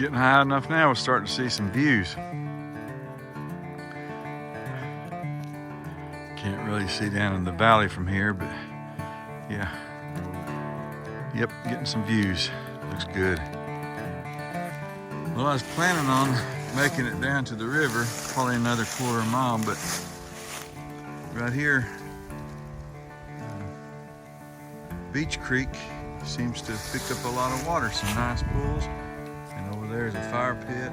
Getting high enough now, we're starting to see some views. Can't really see down in the valley from here, but yeah. Yep, getting some views. Looks good. Well, I was planning on making it down to the river, probably another quarter mile, but right here, Beach Creek seems to have picked up a lot of water, some nice pools, and over there is a fire pit.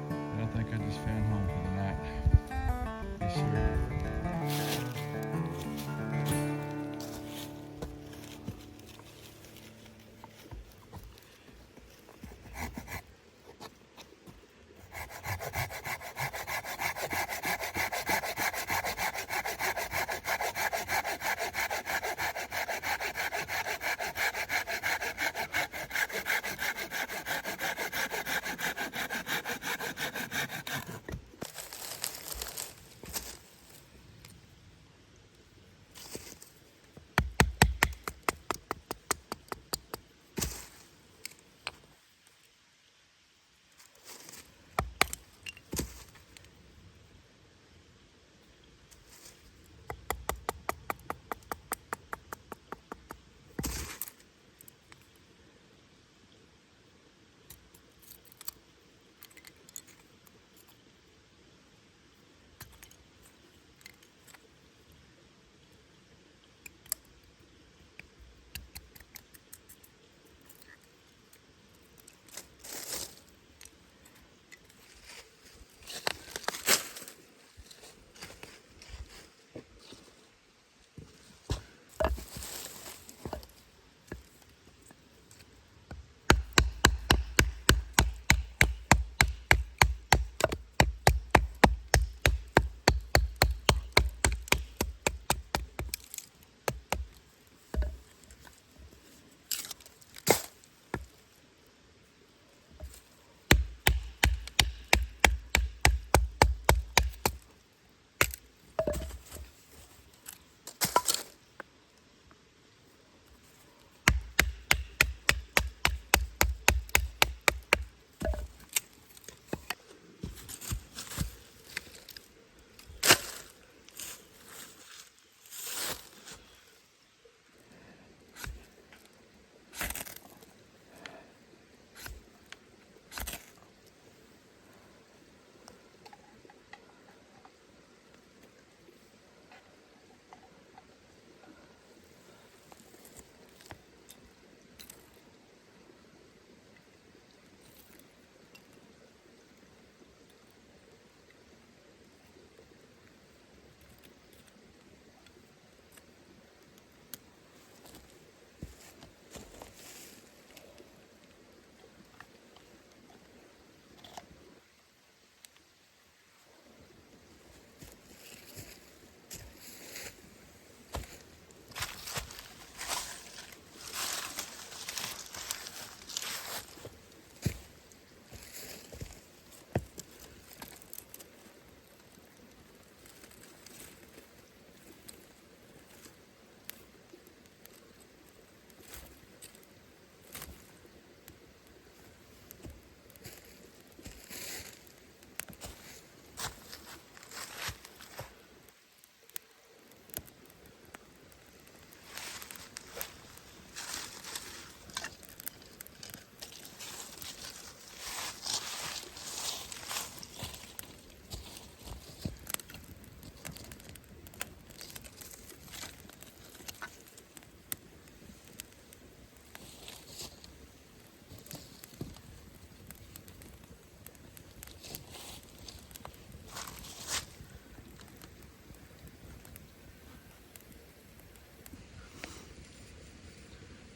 And I think I just found home for the night. Yes, sir.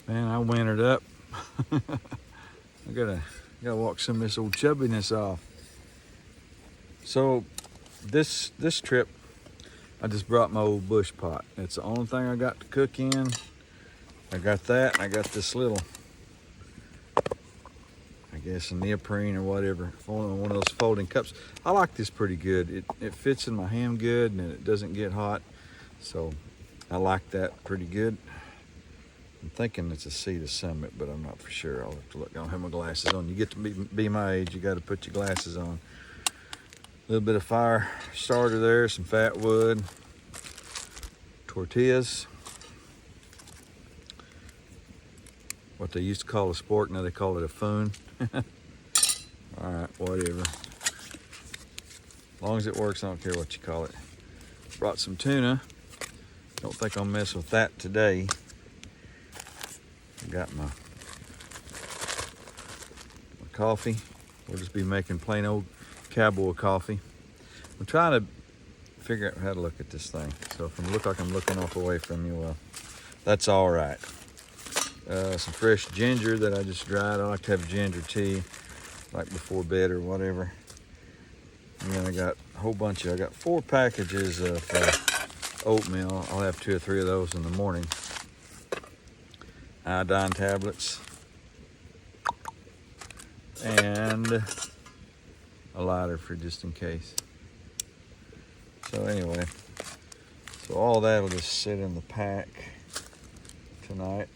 Man, I wintered up. I gotta walk some of this old chubbiness off. So this trip, I just brought my old bush pot. It's the only thing I got to cook in. I got that, and I got this little, I guess, a neoprene or whatever, one of those folding cups. I like this pretty good. It fits in my hand good, and it doesn't get hot. So I like that pretty good. I'm thinking it's a cedar summit, but I'm not for sure. I'll have to look. I don't have my glasses on. You get to be my age, you got to put your glasses on. A little bit of fire starter there, some fat wood, tortillas. What they used to call a spork, now they call it a foon. All right, whatever. As long as it works, I don't care what you call it. Brought some tuna. Don't think I'll mess with that today. I got my coffee. We'll just be making plain old cowboy coffee. I'm trying to figure out how to look at this thing. So if I look like I'm looking off away from you, well, that's all right. Some fresh ginger that I just dried. I like to have ginger tea, like before bed or whatever. And then I got a whole bunch I got 4 packages of oatmeal. I'll have 2 or 3 of those in the morning. Iodine tablets. And a lighter for just in case. So anyway, so all that'll just sit in the pack tonight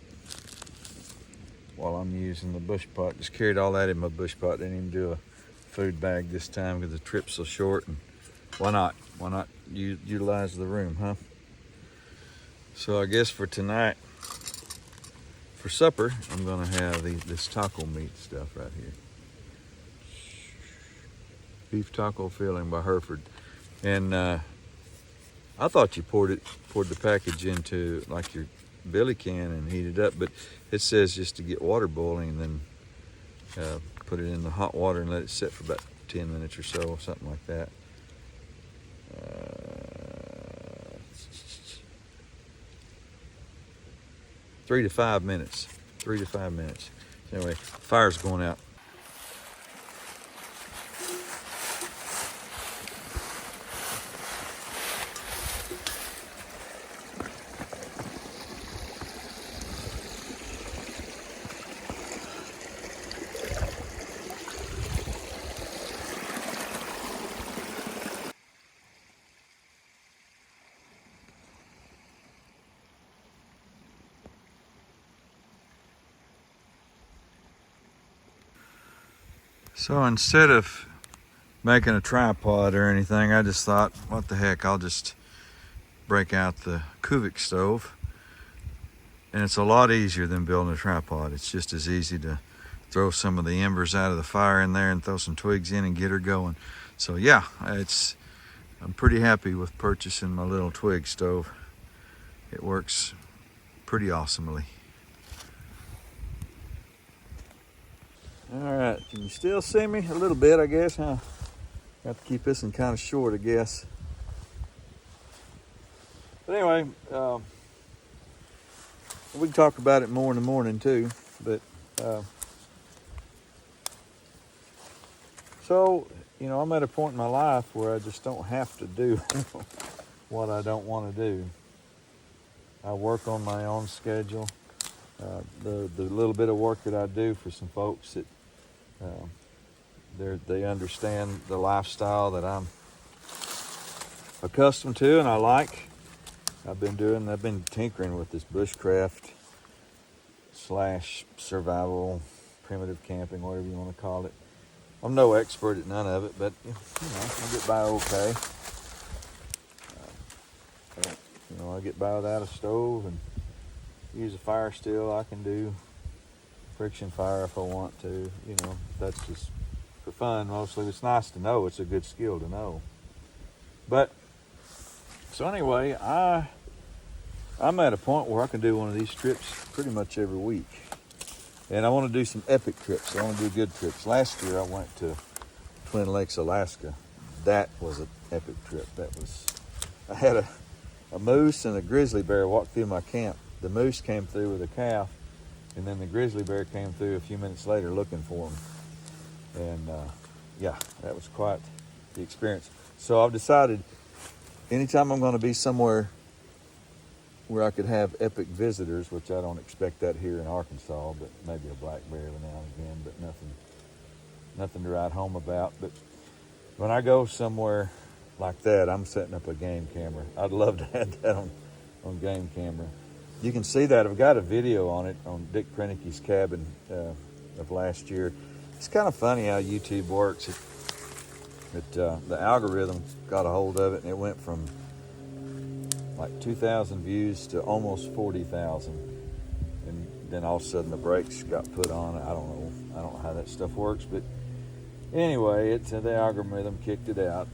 while I'm using the bush pot. Just carried all that in my bush pot. Didn't even do a food bag this time because the trip's so short. And why not? Why not utilize the room, huh? So I guess for tonight, for supper, I'm gonna have this taco meat stuff right here. Beef taco filling by Hereford. And I thought you poured the package into like your billy can and heat it up, but it says just to get water boiling and then put it in the hot water and let it sit for about 10 minutes or so, something like that. 3 to 5 minutes. 3 to 5 minutes. Anyway, fire's going out. So instead of making a tripod or anything, I just thought, what the heck, I'll just break out the Kuvik stove. And it's a lot easier than building a tripod. It's just as easy to throw some of the embers out of the fire in there and throw some twigs in and get her going. So yeah, I'm pretty happy with purchasing my little twig stove. It works pretty awesomely. All right, can you still see me? A little bit, I guess, huh? Got to keep this one kind of short, I guess. But anyway, we can talk about it more in the morning too. But so, you know, I'm at a point in my life where I just don't have to do what I don't want to do. I work on my own schedule. The little bit of work that I do for some folks that they understand the lifestyle that I'm accustomed to and I like. I've been tinkering with this bushcraft / survival, primitive camping, whatever you want to call it. I'm no expert at none of it, but you know, I get by okay. You know, I get by without a stove and use a fire still. I can do friction fire if I want to. You know, that's just for fun mostly. It's nice to know. It's a good skill to know. But so anyway, I'm at a point where I can do one of these trips pretty much every week. And I want to do some epic trips. I want to do good trips. Last year I went to Twin Lakes, Alaska. That was an epic trip. I had a moose and a grizzly bear walk through my camp. The moose came through with a calf, and then the grizzly bear came through a few minutes later looking for him. And yeah, that was quite the experience. So I've decided anytime I'm going to be somewhere where I could have epic visitors, which I don't expect that here in Arkansas, but maybe a black bear every now and again, but nothing to write home about. But when I go somewhere like that, I'm setting up a game camera. I'd love to have that on game camera. You can see that. I've got a video on it on Dick Prenike's cabin of last year. It's kind of funny how YouTube works. The algorithm got a hold of it, and it went from like 2,000 views to almost 40,000. And then all of a sudden the brakes got put on it. I don't know how that stuff works, but anyway, the algorithm kicked it out.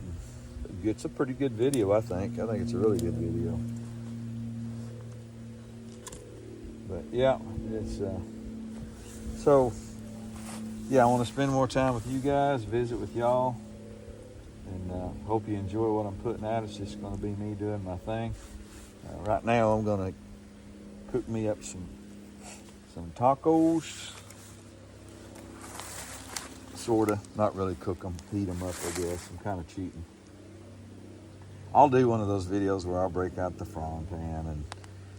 It's a pretty good video, I think. I think it's a really good video. But yeah, it's so yeah, I want to spend more time with you guys, visit with y'all, and hope you enjoy what I'm putting out. It's just going to be me doing my thing. Right now, I'm going to cook me up some tacos. Sorta, not really cook them, heat them up, I guess. I'm kind of cheating. I'll do one of those videos where I'll break out the frying pan and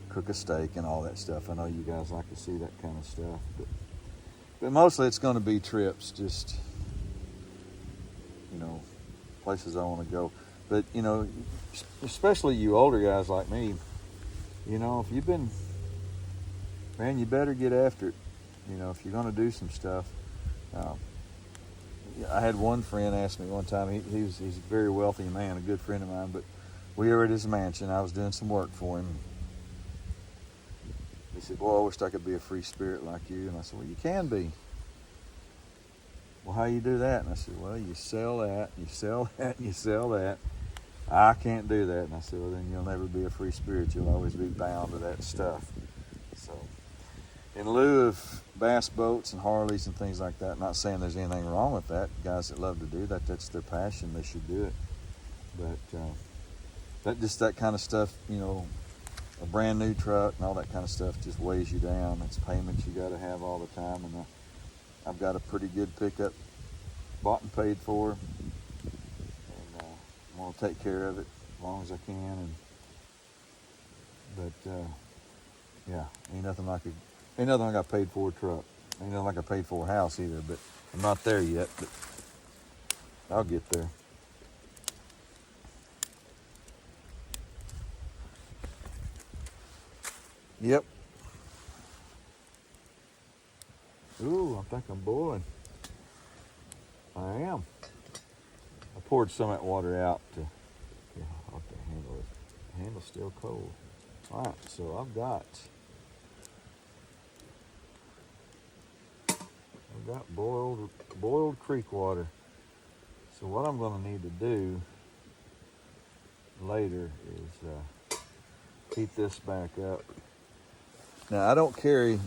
cook a steak and all that stuff. I know you guys like to see that kind of stuff, but mostly it's going to be trips, just, you know, places I want to go. But, you know, especially you older guys like me, you know, if you've been, man, you better get after it. You know, if you're going to do some stuff. I had one friend ask me one time, he's a very wealthy man, a good friend of mine, but we were at his mansion. I was doing some work for him. He said, "Boy, I wish I could be a free spirit like you." And I said, "Well, you can be." "Well, how you do that?" And I said, "Well, you sell that, you sell that, you sell that." "I can't do that." And I said, "Well, then you'll never be a free spirit. You'll always be bound to that stuff." So, in lieu of bass boats and Harleys and things like that, not saying there's anything wrong with that. Guys that love to do that, that's their passion. They should do it. But that kind of stuff, you know, a brand new truck and all that kind of stuff just weighs you down. It's payments you got to have all the time. And I've got a pretty good pickup bought and paid for. And I'm going to take care of it as long as I can. But yeah, ain't nothing like I paid for a truck. Ain't nothing like I paid for a house either, but I'm not there yet, but I'll get there. Yep. Ooh, I think I'm boiling. I am. I poured some of that water out yeah, I'll have to handle it. The handle's still cold. All right, so I've got boiled creek water. So what I'm going to need to do later is heat this back up. Now I don't carry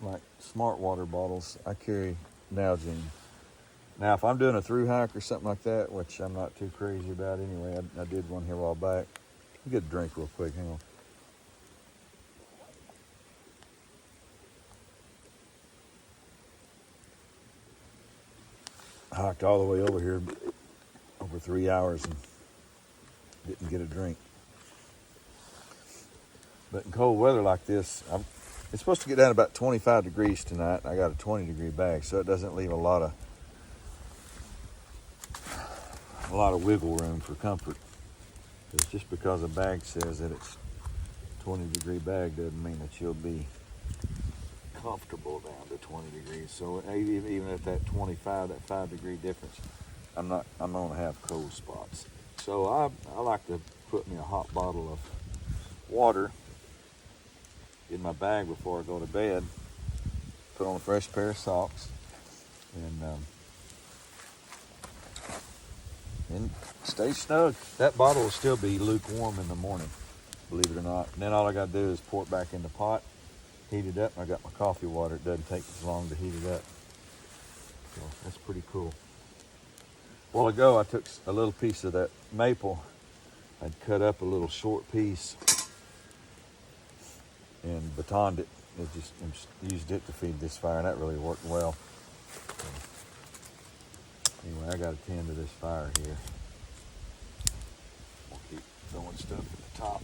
like smart water bottles. I carry Nalgene. Now if I'm doing a through hike or something like that, which I'm not too crazy about anyway, I did one here a while back. Get a drink real quick, hang on. I hiked all the way over here over 3 hours and didn't get a drink. But in cold weather like this, it's supposed to get down to about 25 degrees tonight. I got a 20-degree bag, so it doesn't leave a lot of wiggle room for comfort. It's just because a bag says that it's 20-degree bag doesn't mean that you'll be comfortable down to 20 degrees. So even at that 25, that 5-degree difference, I'm gonna have cold spots. So I like to put me a hot bottle of water in my bag before I go to bed, put on a fresh pair of socks, and stay snug. That bottle will still be lukewarm in the morning, believe it or not. And then all I got to do is pour it back in the pot, heat it up, and I got my coffee water. It doesn't take as long to heat it up. So that's pretty cool. A while ago, I took a little piece of that maple. I'd cut up a little short piece and batoned it. Used it to feed this fire, and that really worked well. So, anyway, I got to tend to this fire here. I'll keep throwing stuff at the top.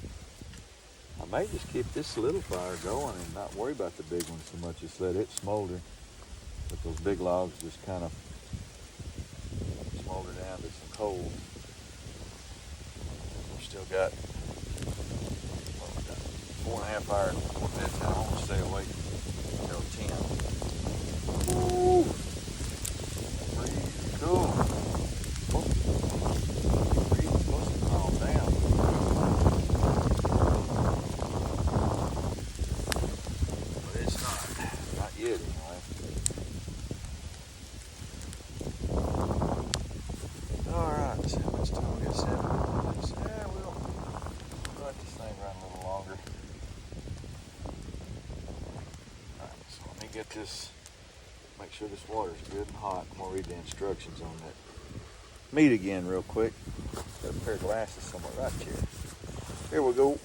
I may just keep this little fire going and not worry about the big one so much. Just let it smolder. But those big logs just kind of smolder down to some coal. We've still got, what we got? 2.5 hours before bedtime. I want to stay awake till 10. Woo! Breeze, cool. Breeze is supposed to calm down. But it's not yet anyway. Alright, so how much time we got? 7 minutes. Yeah, we'll let this thing run a little longer. Alright, so let me get this, make sure this water's good and hot. I'm gonna read the instructions on that meat again real quick. Got a pair of glasses somewhere right here. Here we go.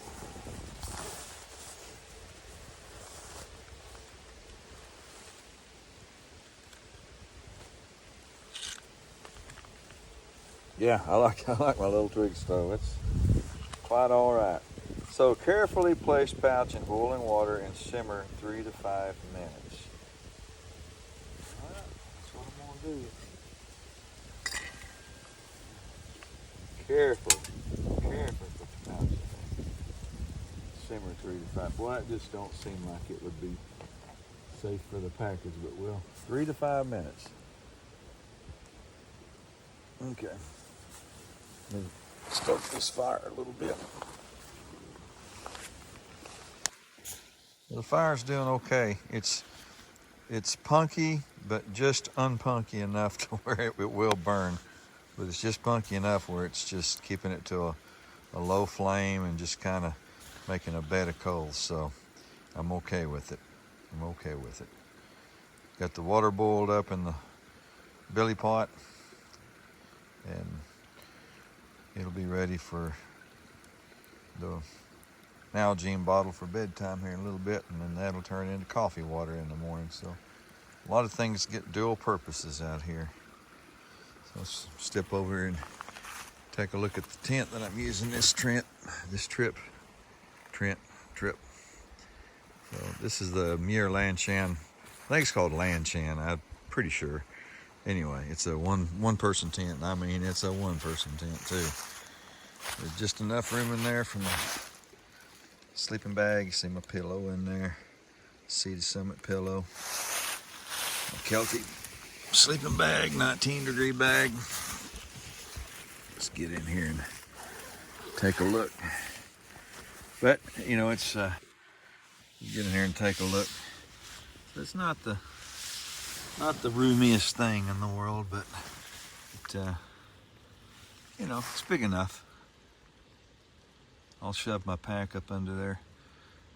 Yeah, I like my little twig stove. It's quite all right. So carefully place pouch in boiling water and simmer 3 to 5 minutes. All right, that's what I'm gonna do. Carefully put the pouch in there. Simmer 3 to 5. Boy, it just don't seem like it would be safe for the package, but well, 3 to 5 minutes. Okay. Let me stoke this fire a little bit. The fire's doing okay. It's punky, but just unpunky enough to where it will burn. But it's just punky enough where it's just keeping it to a low flame and just kind of making a bed of coals. So I'm okay with it. I'm okay with it. Got the water boiled up in the billy pot, and it'll be ready for the Nalgene bottle for bedtime here in a little bit, and then that'll turn into coffee water in the morning. So a lot of things get dual purposes out here. So let's step over here and take a look at the tent that I'm using this trip. So this is the Muir Lanchan. I think it's called Lanchan, I'm pretty sure. Anyway, it's a one person tent. I mean, it's a one person tent too. There's just enough room in there for my sleeping bag. You see my pillow in there. Sea to Summit pillow. My Celtic sleeping bag, 19-degree bag. Let's get in here and take a look. But you know, it's you get in here and take a look. It's not the roomiest thing in the world, but it, you know, it's big enough. I'll shove my pack up under there,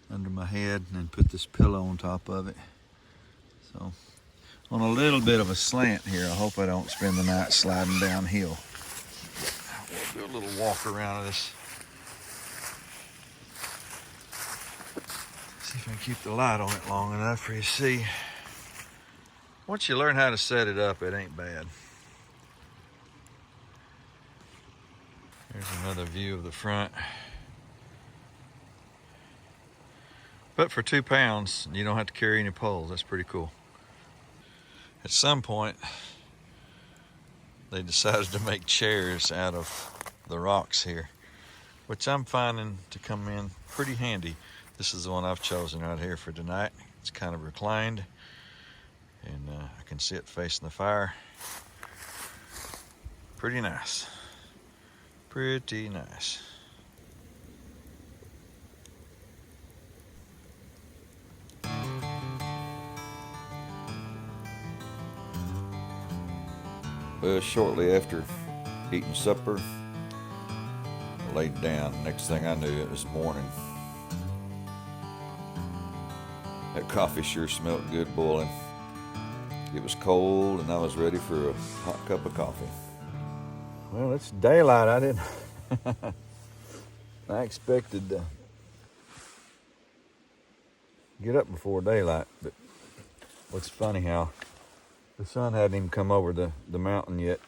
under my head, and then put this pillow on top of it. So, on a little bit of a slant here. I hope I don't spend the night sliding downhill. We'll do a little walk around this. See if I can keep the light on it long enough for you to see. Once you learn how to set it up, it ain't bad. Here's another view of the front. But for 2 pounds, you don't have to carry any poles. That's pretty cool. At some point, they decided to make chairs out of the rocks here, which I'm finding to come in pretty handy. This is the one I've chosen right here for tonight. It's kind of reclined, and I can sit facing the fire. Pretty nice. Pretty nice. Well, shortly after eating supper, I laid down. Next thing I knew, it was morning. That coffee sure smelled good boiling. It was cold, and I was ready for a hot cup of coffee. Well, it's daylight. I didn't. I expected to get up before daylight, but what's funny how the sun hadn't even come over the mountain yet,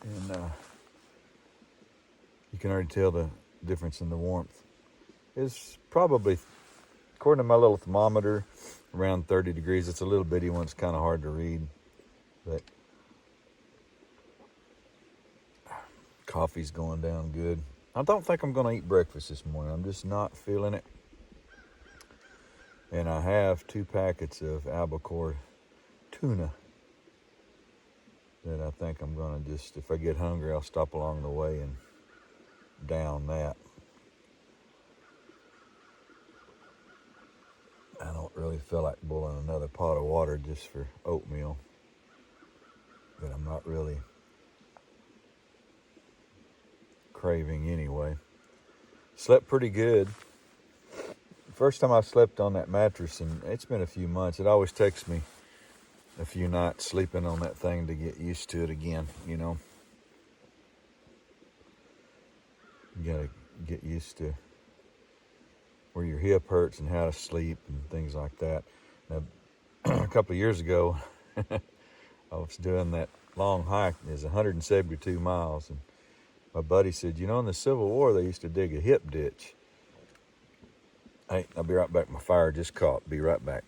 and you can already tell the difference in the warmth. It's probably, according to my little thermometer, around 30 degrees. It's a little bitty one. It's kind of hard to read, but coffee's going down good. I don't think I'm going to eat breakfast this morning. I'm just not feeling it. And I have 2 packets of albacore tuna that I think I'm gonna just, if I get hungry, I'll stop along the way and down that. I don't really feel like boiling another pot of water just for oatmeal, but I'm not really craving anyway. Slept pretty good. First time I slept on that mattress, and it's been a few months. It always takes me a few nights sleeping on that thing to get used to it again, you know. You gotta get used to where your hip hurts and how to sleep and things like that. Now, a couple of years ago, I was doing that long hike. It was 172 miles, and my buddy said, you know, in the Civil War, they used to dig a hip ditch. Hey, I'll be right back. My fire just caught. Be right back.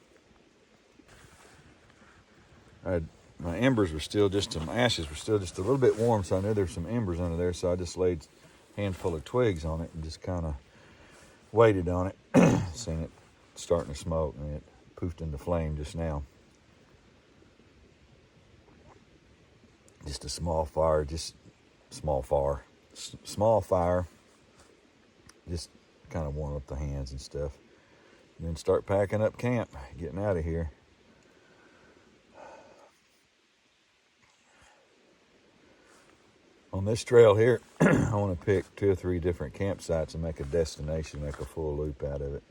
My embers were still just, my ashes were still just a little bit warm, so I knew there were some embers under there, so I just laid a handful of twigs on it and just kind of waited on it. Seen it starting to smoke, and it poofed into flame just now. Just a small fire, just small fire. Just kind of warm up the hands and stuff. And then start packing up camp, getting out of here. On this trail here, I want to pick 2 or 3 different campsites and make a destination, make a full loop out of it.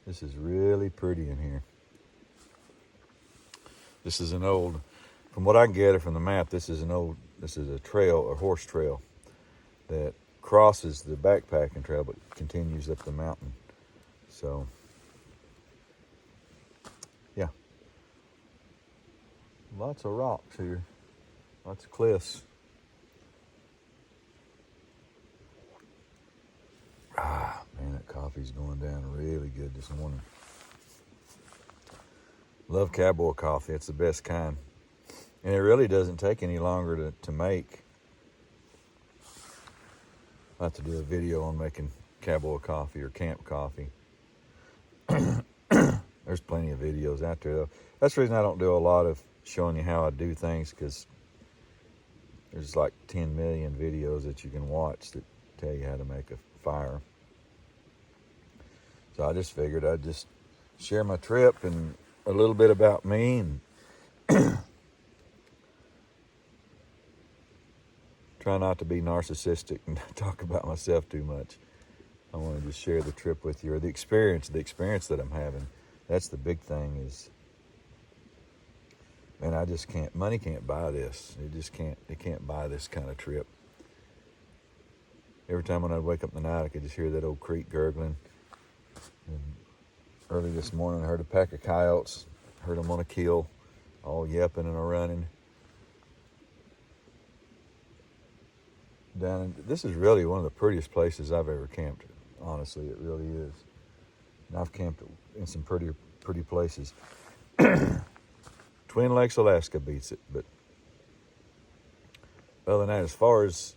This is really pretty in here. This is an old, from what I can gather from the map, this is a trail, a horse trail that crosses the backpacking trail but continues up the mountain. So, yeah. Lots of rocks here, lots of cliffs. Ah, man, that coffee's going down really good this morning. Love cowboy coffee. It's the best kind. And it really doesn't take any longer to make. I'll have to do a video on making cowboy coffee or camp coffee. There's plenty of videos out there, though. That's the reason I don't do a lot of showing you how I do things, because there's like 10 million videos that you can watch that tell you how to make a fire. So I just figured I'd just share my trip and a little bit about me, and try not to be narcissistic and talk about myself too much. I want to just share the trip with you, or the experience that I'm having. That's the big thing is, man, I just can't, money can't buy this. It can't buy this kind of trip. Every time when I'd wake up in the night, I could just hear that old creek gurgling. And early this morning, I heard a pack of coyotes, heard them on a kill, all yapping and a-running. This is really one of the prettiest places I've ever camped. Honestly, it really is. And I've camped in some pretty places. Twin Lakes, Alaska beats it, but other than that, as far as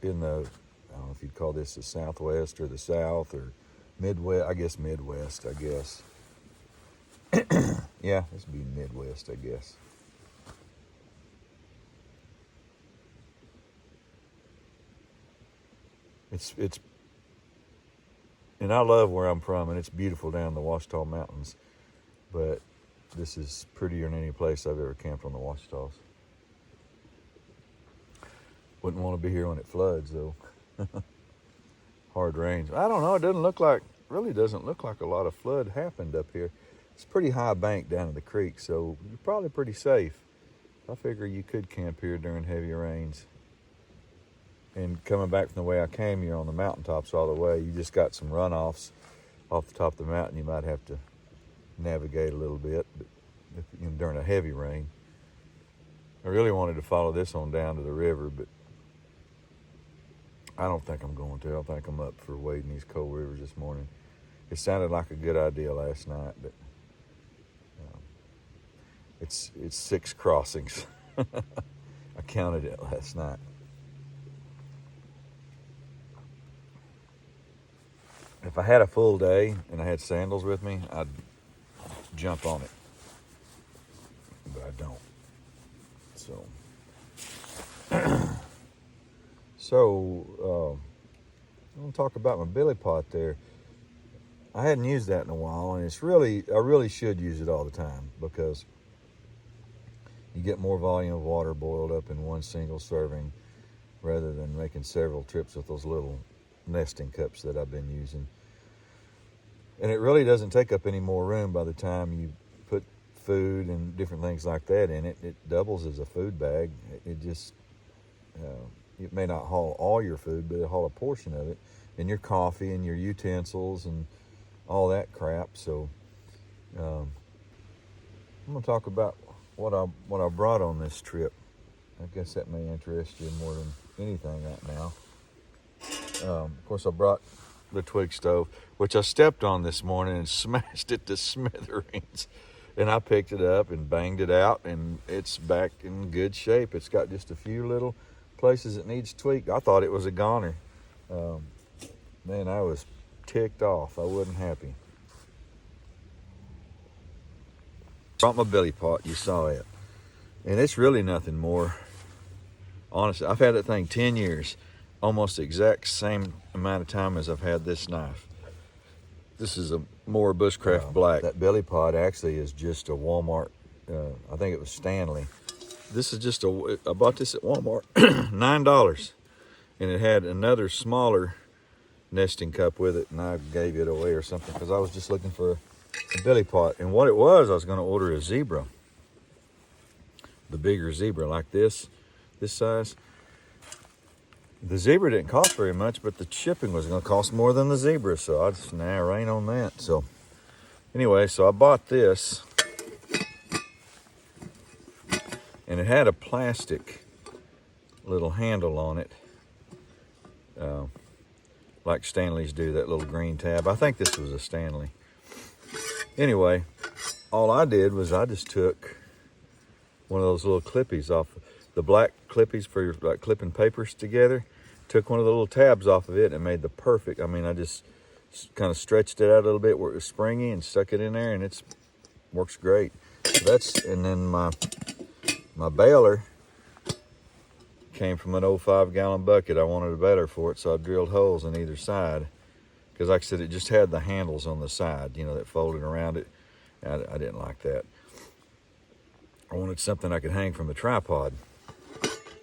in the, I don't know if you'd call this the Southwest or the South or Midwest, I guess Midwest, Yeah, this would be Midwest, I guess. It's, and I love where I'm from, and it's beautiful down the Ouachita Mountains, but this is prettier than any place I've ever camped on the Ouachitas. Wouldn't want to be here when it floods, though. Hard rains. I don't know, really doesn't look like a lot of flood happened up here. It's a pretty high bank down to the creek, so you're probably pretty safe. I figure you could camp here during heavy rains. And coming back from the way I came here on the mountaintops all the way, you just got some runoffs off the top of the mountain. You might have to navigate a little bit, but during a heavy rain. I really wanted to follow this on down to the river, but I don't think I'm going to. I think I'm up for wading these cold rivers this morning. It sounded like a good idea last night, but it's 6 crossings. I counted it last night. If I had a full day and I had sandals with me, I'd jump on it, but I don't. So, I'm gonna talk about my billy pot there. I hadn't used that in a while, and I really should use it all the time, because you get more volume of water boiled up in one single serving rather than making several trips with those little nesting cups that I've been using. And it really doesn't take up any more room by the time you put food and different things like that in it. It doubles as a food bag. It just, it may not haul all your food, but it'll haul a portion of it, and your coffee and your utensils and all that crap. So I'm gonna talk about what I brought on this trip. I guess that may interest you more than anything right now. Of course, I brought the twig stove, which I stepped on this morning and smashed it to smithereens. And I picked it up and banged it out, and it's back in good shape. It's got just a few little places it needs tweaked. I thought it was a goner. Man, I was ticked off. I wasn't happy. Brought my billy pot, you saw it. And it's really nothing more. Honestly, I've had that thing 10 years. Almost the exact same amount of time as I've had this knife. This is a more Bushcraft Black. That billy pot actually is just a Walmart, I think it was Stanley. This is just I bought this at Walmart, $9. And it had another smaller nesting cup with it, and I gave it away or something because I was just looking for a billy pot. And what it was, I was gonna order a zebra. The bigger zebra like this size. The zebra didn't cost very much, but the shipping was going to cost more than the zebra, so I just, I ain't on that. So anyway, so I bought this, and it had a plastic little handle on it, like Stanley's do, that little green tab. I think this was a Stanley. Anyway, all I did was I just took one of those little clippies off, the black clippies for your, like clipping papers together. Took one of the little tabs off of it and made the perfect. I mean, I just kind of stretched it out a little bit where it was springy and stuck it in there, and it's works great. So and then my baler came from an old 5-gallon bucket. I wanted a baler for it, so I drilled holes in either side, because like I said, it just had the handles on the side, you know, that folded around it. I didn't like that. I wanted something I could hang from the tripod.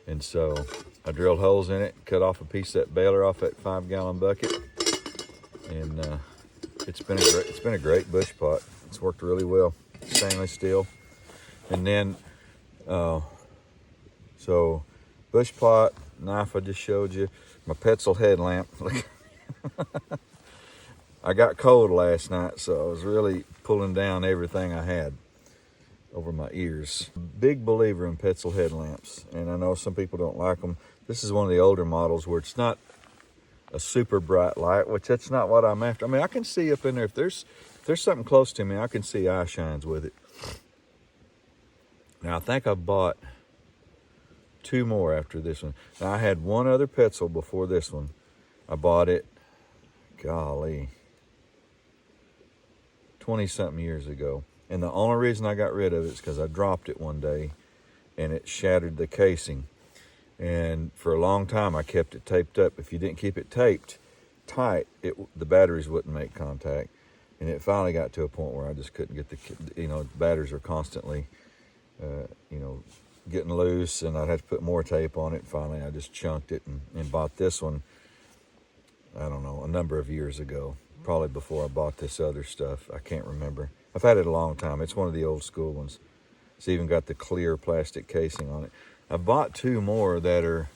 And so I drilled holes in it, cut off a piece of that baler off that 5-gallon bucket, and it's been a great bush pot. It's worked really well, stainless steel. And then so bush pot, knife I just showed you, my Petzl headlamp. I got cold last night, so I was really pulling down everything I had over my ears. Big believer in Petzl headlamps, and I know some people don't like them. This is one of the older models where it's not a super bright light, which that's not what I'm after. I mean, I can see up in there. If there's something close to me, I can see eye shines with it. Now, I think I bought 2 more after this one. Now, I had one other Petzl before this one. I bought it, golly, 20-something years ago. And the only reason I got rid of it is because I dropped it one day and it shattered the casing. And for a long time, I kept it taped up. If you didn't keep it taped tight, the batteries wouldn't make contact. And it finally got to a point where I just couldn't get the batteries are constantly, getting loose, and I'd have to put more tape on it. Finally, I just chunked it and bought this one, I don't know, a number of years ago. Probably before I bought this other stuff. I can't remember. I've had it a long time. It's one of the old school ones. It's even got the clear plastic casing on it. I bought 2 more that are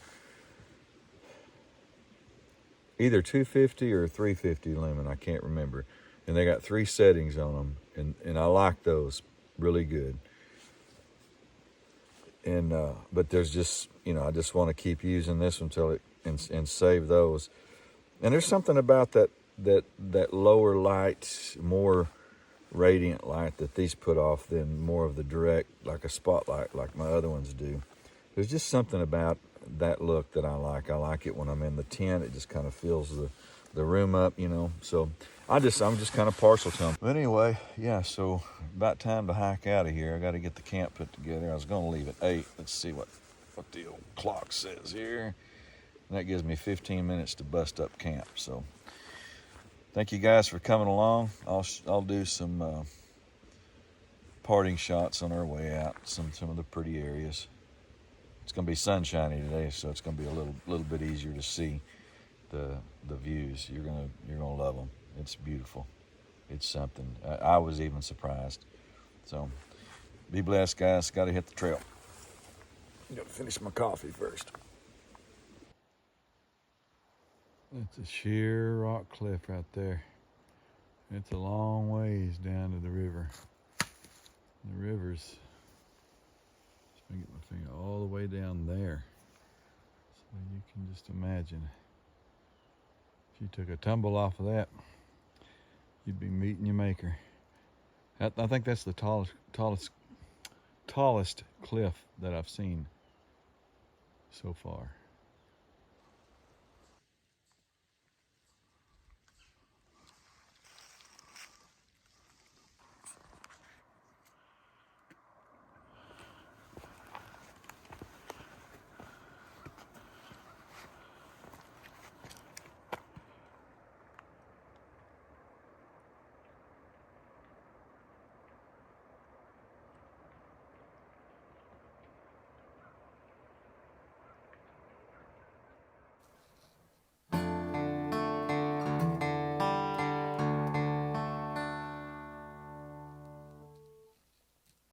either 250 or 350 lumen. I can't remember. And they got 3 settings on them. And I like those really good. And but there's just, I just want to keep using this until it and save those. And there's something about that lower light, more radiant light that these put off than more of the direct, like a spotlight like my other ones do. There's just something about that look that I like. I like it when I'm in the tent. It just kind of fills the room up, you know. So I'm just kind of partial to them. But anyway, yeah, so about time to hike out of here. I got to get the camp put together. I was going to leave at 8. Let's see what the old clock says here. And that gives me 15 minutes to bust up camp. So thank you guys for coming along. I'll do some parting shots on our way out, some of the pretty areas. It's going to be sunshiny today, so it's going to be a little bit easier to see the views. You're gonna love them. It's beautiful. It's something. I was even surprised. So be blessed, guys. Got to hit the trail. Got to finish my coffee first. It's a sheer rock cliff right there. It's a long ways down to the river. The river's, let me get my finger all the way down there. So you can just imagine, if you took a tumble off of that, you'd be meeting your maker. I think that's the tallest cliff that I've seen so far.